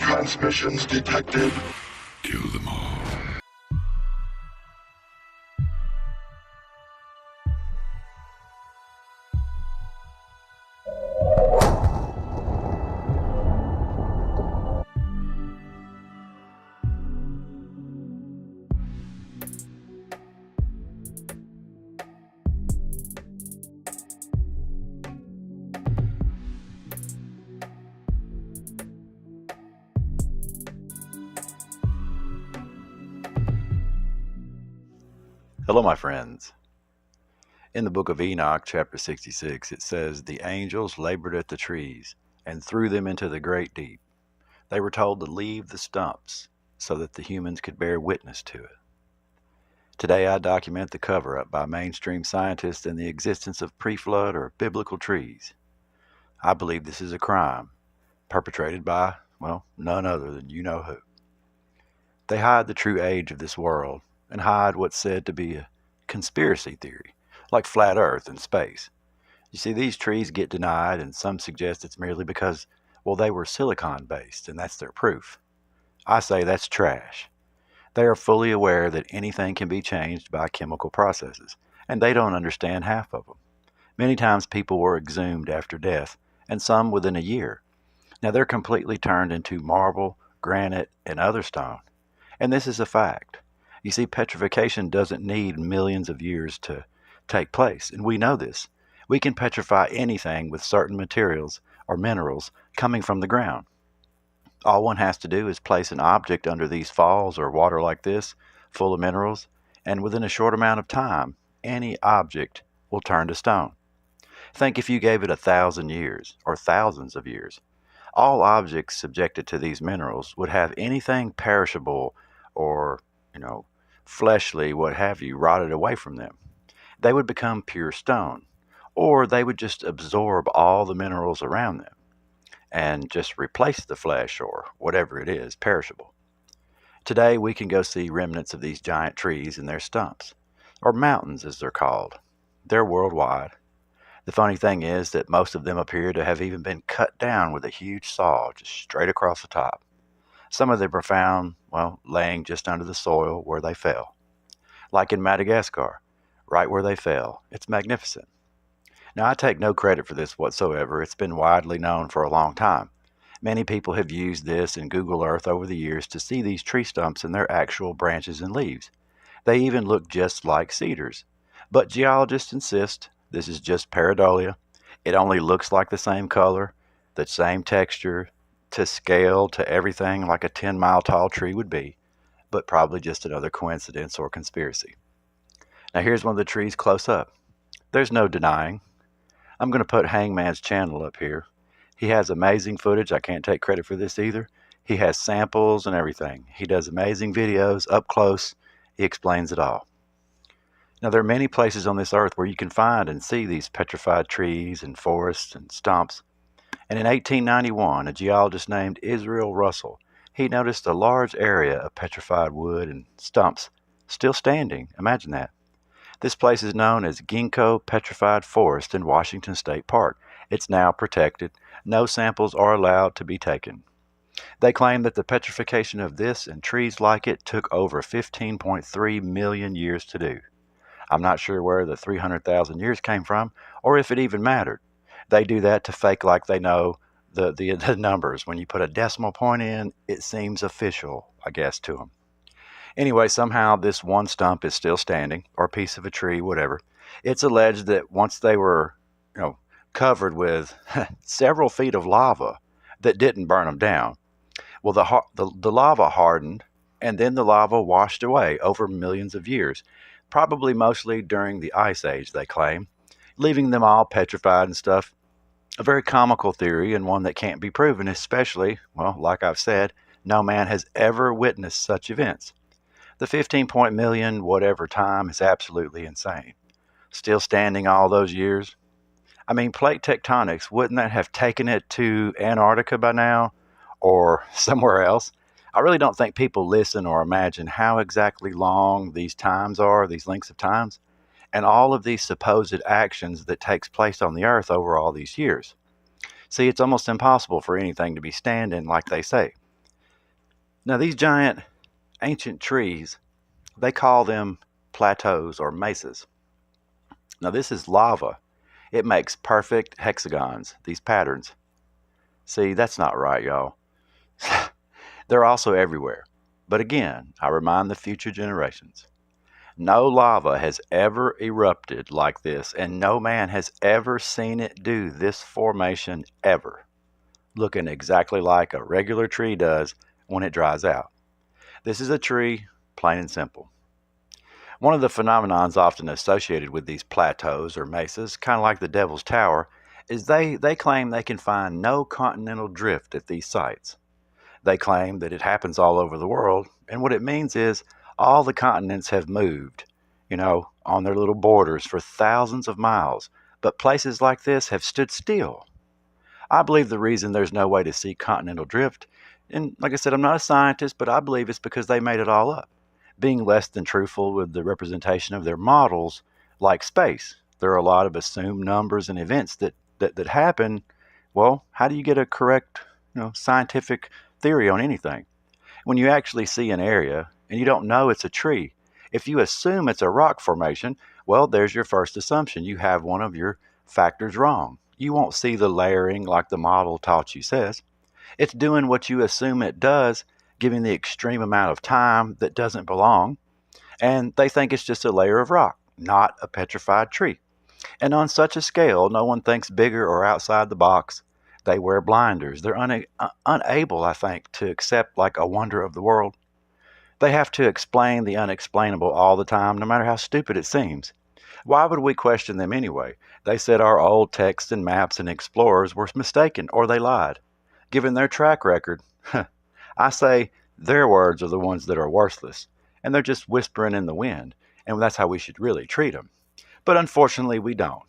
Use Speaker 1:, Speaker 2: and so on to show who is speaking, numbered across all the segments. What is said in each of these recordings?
Speaker 1: Transmissions detected.
Speaker 2: Kill them all.
Speaker 3: Hello, my friends. In the book of Enoch, chapter 66, it says, "The angels labored at the trees and threw them into the great deep. They were told to leave the stumps so that the humans could bear witness to it." Today, I document the cover-up by mainstream scientists in the existence of pre-flood or biblical trees. I believe this is a crime perpetrated by, well, none other than you know who. They hide the true age of this world and hide what's said to be a conspiracy theory, like flat Earth and space. You see, these trees get denied, and some suggest it's merely because, well, they were silicon-based, and that's their proof. I say that's trash. They are fully aware that anything can be changed by chemical processes, and they don't understand half of them. Many times people were exhumed after death, and some within a year. Now they're completely turned into marble, granite, and other stone. And this is a fact. You see, petrification doesn't need millions of years to take place, and we know this. We can petrify anything with certain materials or minerals coming from the ground. All one has to do is place an object under these falls or water like this, full of minerals, and within a short amount of time, any object will turn to stone. Think if you gave it 1,000 years, or thousands of years. All objects subjected to these minerals would have anything perishable or, fleshly, what have you, rotted away from them. They would become pure stone, or they would just absorb all the minerals around them and just replace the flesh or whatever it is, perishable. Today we can go see remnants of these giant trees and their stumps, or mountains as they're called. They're worldwide. The funny thing is that most of them appear to have even been cut down with a huge saw just straight across the top. Some of them are found, laying just under the soil where they fell. Like in Madagascar, right where they fell. It's magnificent. Now, I take no credit for this whatsoever. It's been widely known for a long time. Many people have used this in Google Earth over the years to see these tree stumps and their actual branches and leaves. They even look just like cedars. But geologists insist this is just pareidolia. It only looks like the same color, the same texture, to scale, to everything like a 10-mile tall tree would be, but probably just another coincidence or conspiracy. Now here's one of the trees close up. There's no denying. I'm going to put Hangman's channel up here. He has amazing footage. I can't take credit for this either. He has samples and everything. He does amazing videos up close. He explains it all. Now there are many places on this earth where you can find and see these petrified trees and forests and stumps. And in 1891, a geologist named Israel Russell, he noticed a large area of petrified wood and stumps still standing. Imagine that. This place is known as Ginkgo Petrified Forest in Washington State Park. It's now protected. No samples are allowed to be taken. They claim that the petrification of this and trees like it took over 15.3 million years to do. I'm not sure where the 300,000 years came from, or if it even mattered. They do that to fake like they know the numbers. When you put a decimal point in, it seems official, I guess, to them. Anyway, somehow this one stump is still standing, or a piece of a tree, whatever. It's alleged that once they were, covered with several feet of lava that didn't burn them down, well, the lava hardened, and then the lava washed away over millions of years, probably mostly during the Ice Age, they claim, leaving them all petrified and stuff. A very comical theory, and one that can't be proven, especially, like I've said, no man has ever witnessed such events. The 15 million whatever time is absolutely insane. Still standing all those years. I mean, plate tectonics, wouldn't that have taken it to Antarctica by now? Or somewhere else? I really don't think people listen or imagine how exactly long these times are, these lengths of times, and all of these supposed actions that takes place on the earth over all these years. See, it's almost impossible for anything to be standing like they say. Now, these giant ancient trees, they call them plateaus or mesas. Now, this is lava. It makes perfect hexagons, these patterns. See, that's not right, y'all. They're also everywhere. But again, I remind the future generations, no lava has ever erupted like this, and no man has ever seen it do this formation ever, looking exactly like a regular tree does when it dries out. This is a tree, plain and simple. One of the phenomenons often associated with these plateaus or mesas, kind of like the Devil's Tower, is they claim they can find no continental drift at these sites. They claim that it happens all over the world, and what it means is all the continents have moved, on their little borders for thousands of miles, but places like this have stood still. I believe the reason there's no way to see continental drift, and like I said, I'm not a scientist, but I believe it's because they made it all up, being less than truthful with the representation of their models, like space. There are a lot of assumed numbers and events that happen. Well, how do you get a correct, scientific theory on anything? When you actually see an area and you don't know it's a tree, if you assume it's a rock formation, well, there's your first assumption. You have one of your factors wrong. You won't see the layering like the model taught you says. It's doing what you assume it does, giving the extreme amount of time that doesn't belong, and they think it's just a layer of rock, not a petrified tree. And on such a scale, no one thinks bigger or outside the box. They wear blinders. They're unable, I think, to accept like a wonder of the world. They have to explain the unexplainable all the time, no matter how stupid it seems. Why would we question them anyway? They said our old texts and maps and explorers were mistaken or they lied. Given their track record, I say their words are the ones that are worthless, and they're just whispering in the wind, and that's how we should really treat them. But unfortunately, we don't.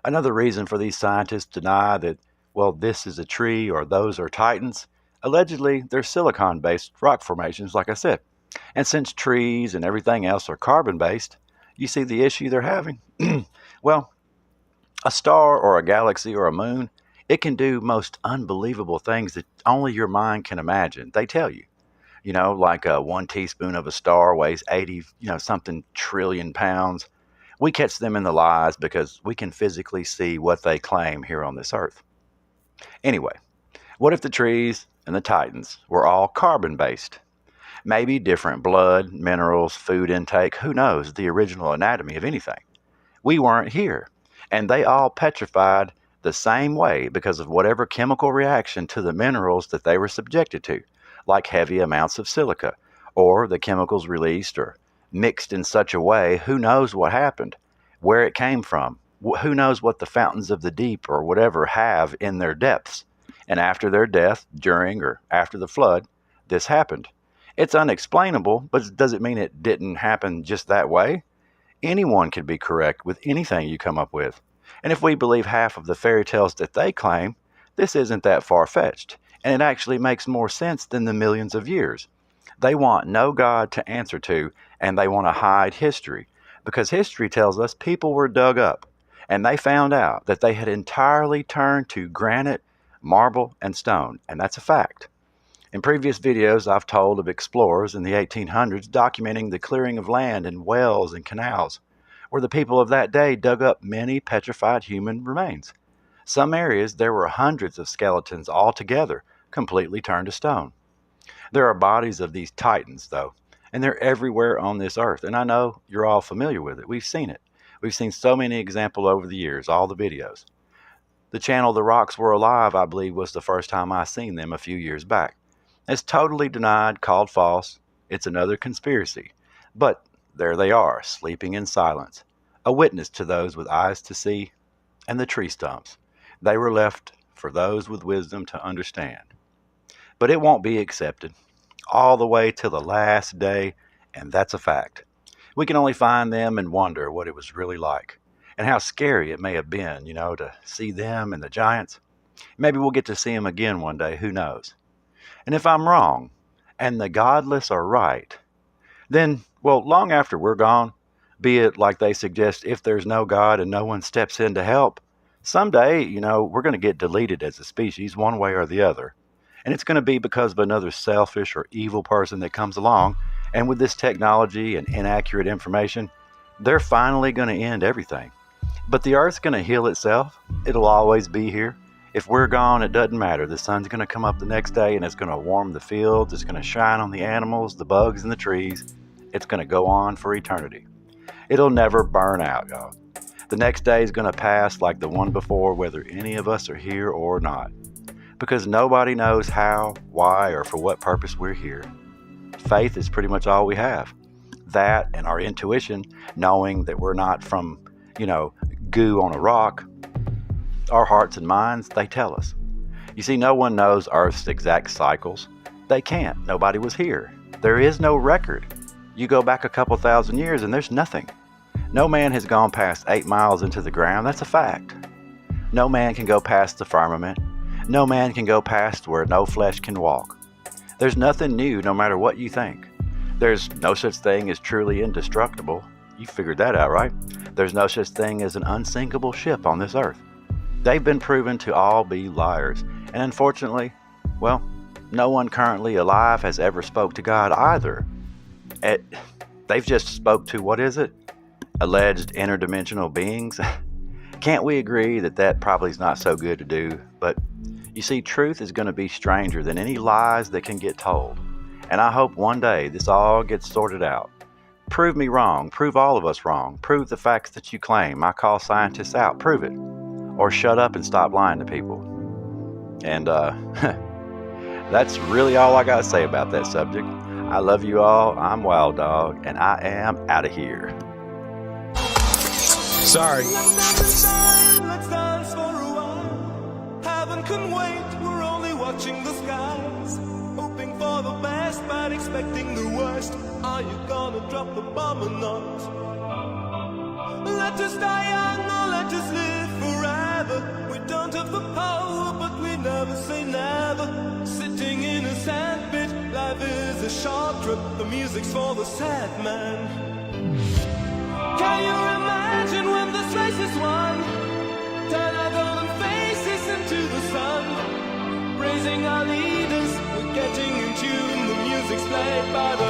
Speaker 3: Another reason for these scientists to deny that, well, this is a tree or those are titans, allegedly they're silicon-based rock formations, like I said. And since trees and everything else are carbon-based, you see the issue they're having? Well, a star or a galaxy or a moon, it can do most unbelievable things that only your mind can imagine. They tell you, like 1 teaspoon of a star weighs 80, something trillion pounds. We catch them in the lies because we can physically see what they claim here on this earth. Anyway, what if the trees and the titans were all carbon based? Maybe different blood, minerals, food intake, who knows the original anatomy of anything. We weren't here, and they all petrified the same way because of whatever chemical reaction to the minerals that they were subjected to, like heavy amounts of silica, or the chemicals released or mixed in such a way, who knows what happened, where it came from, who knows what the fountains of the deep or whatever have in their depths. And after their death, during or after the flood, this happened. It's unexplainable, but does it mean it didn't happen just that way? Anyone can be correct with anything you come up with. And if we believe half of the fairy tales that they claim, this isn't that far-fetched, and it actually makes more sense than the millions of years. They want no God to answer to, and they want to hide history, because history tells us people were dug up, and they found out that they had entirely turned to granite, marble, and stone, and that's a fact. In previous videos, I've told of explorers in the 1800s documenting the clearing of land and wells and canals, where the people of that day dug up many petrified human remains. Some areas there were hundreds of skeletons all together, completely turned to stone. There are bodies of these titans, though, and they're everywhere on this earth, and I know you're all familiar with it. We've seen it. We've seen so many examples over the years, all the videos. The channel The Rocks Were Alive, I believe, was the first time I seen them a few years back. It's totally denied, called false. It's another conspiracy. But there they are, sleeping in silence, a witness to those with eyes to see and the tree stumps. They were left for those with wisdom to understand. But it won't be accepted all the way till the last day, and that's a fact. We can only find them and wonder what it was really like, and how scary it may have been, to see them and the giants. Maybe we'll get to see them again one day, who knows? And if I'm wrong, and the godless are right, then, well, long after we're gone, be it like they suggest, if there's no God and no one steps in to help, someday, we're going to get deleted as a species one way or the other. And it's going to be because of another selfish or evil person that comes along. And with this technology and inaccurate information, they're finally going to end everything. But the earth's going to heal itself. It'll always be here. If we're gone, it doesn't matter. The sun's going to come up the next day and it's going to warm the fields. It's going to shine on the animals, the bugs, and the trees. It's going to go on for eternity. It'll never burn out, y'all. The next day is going to pass like the one before, whether any of us are here or not. Because nobody knows how, why, or for what purpose we're here. Faith is pretty much all we have. That and our intuition, knowing that we're not from, goo on a rock. Our hearts and minds, they tell us. You see, no one knows Earth's exact cycles. They can't. Nobody was here. There is no record. You go back a couple thousand years and there's nothing. No man has gone past 8 miles into the ground. That's a fact. No man can go past the firmament. No man can go past where no flesh can walk. There's nothing new, no matter what you think. There's no such thing as truly indestructible. You figured that out, right? There's no such thing as an unsinkable ship on this earth. They've been proven to all be liars. And unfortunately, well, no one currently alive has ever spoke to God either. They've just spoke to, what is it? Alleged interdimensional beings. Can't we agree that that probably is not so good to do? But you see, truth is going to be stranger than any lies that can get told. And I hope one day this all gets sorted out. Prove me wrong. Prove all of us wrong. Prove the facts that you claim. I call scientists out. Prove it. Or shut up and stop lying to people. And that's really all I got to say about that subject. I love you all. I'm Wild Dog, and I am out of here.
Speaker 2: Sorry.
Speaker 4: Let's dance for a while. Heaven can wait. We're only watching the skies, hoping for the best but expecting the worst. Are you gonna drop the bomb or not? Let us die young or let us live forever. We don't have the power, but we never say never. Sitting in a sandpit, life is a short trip. The music's for the sad man. Can you imagine when this race is won? Turn our golden faces into the sun. Praising our leaders, we're getting in tune. The music's played by the